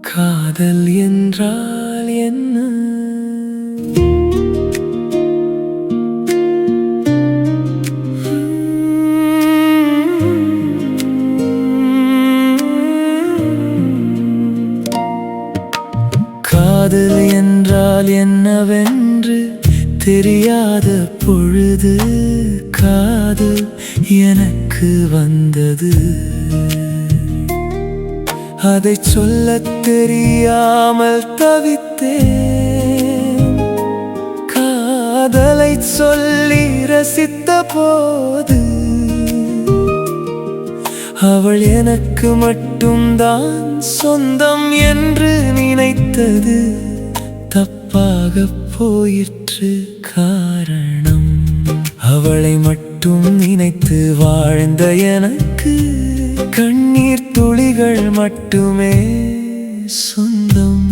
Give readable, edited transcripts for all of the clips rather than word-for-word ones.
காதல் என்றால் என்ன? காதல் என்றால் என்னவென்று தெரியாத பொழுது காதல் எனக்கு வந்தது. அதை சொல்லத் தெரியாமல் தவித்தேன். காதலை சொல்லி ரசித்த போது அவள் எனக்கு மட்டும்தான் சொந்தம் என்று நினைத்தது தப்பாக போயிற்று. காரணம், அவளை மட்டும் நினைத்து வாழ்ந்த எனக்கு கண்ணீர் துளிகள் மட்டுமே சொந்தம்.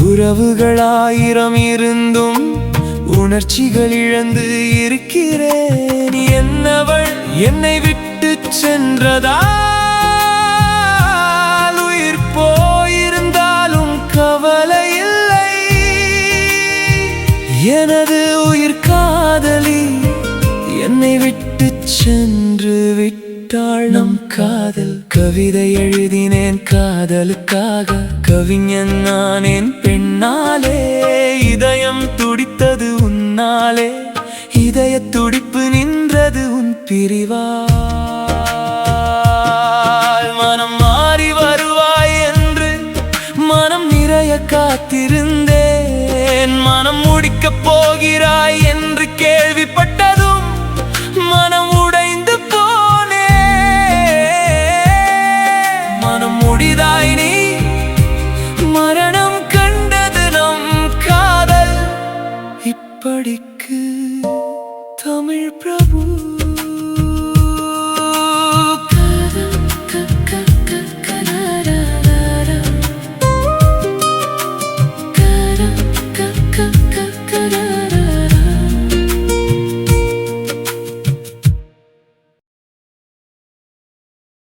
உறவுகள் 1000 இருந்தும் உணர்ச்சிகள் இழந்து இருக்கிறேன். என்னவள் என்னை விட்டு சென்றதால் உயிர் போயிருந்தாலும் கவலை இல்லை. எனது உயிர் காதலி என்னை விட்டு சென்று விட்டாள். நம் காதல் கவிதை எழுதினேன் காதலுக்காக, கவிஞன் நானேன் பெண்ணாலே. இதயம் துடித்தது உன்னாலே, இதய துடிப்பு நின்றது உன் பிரிவால். மனம் மாறி வருவாய் என்று மனம் நிறைய காத்திருந்தேன். மனம் முடிக்கப் போகிறாய் என்று கேள்விப்பட்டதும் மனம் உடைந்து போனே. மனம் முடிதாய் நீ, மரணம் கண்டது நம் காதல். இப்படிக்கு தமிழ் பிரபு.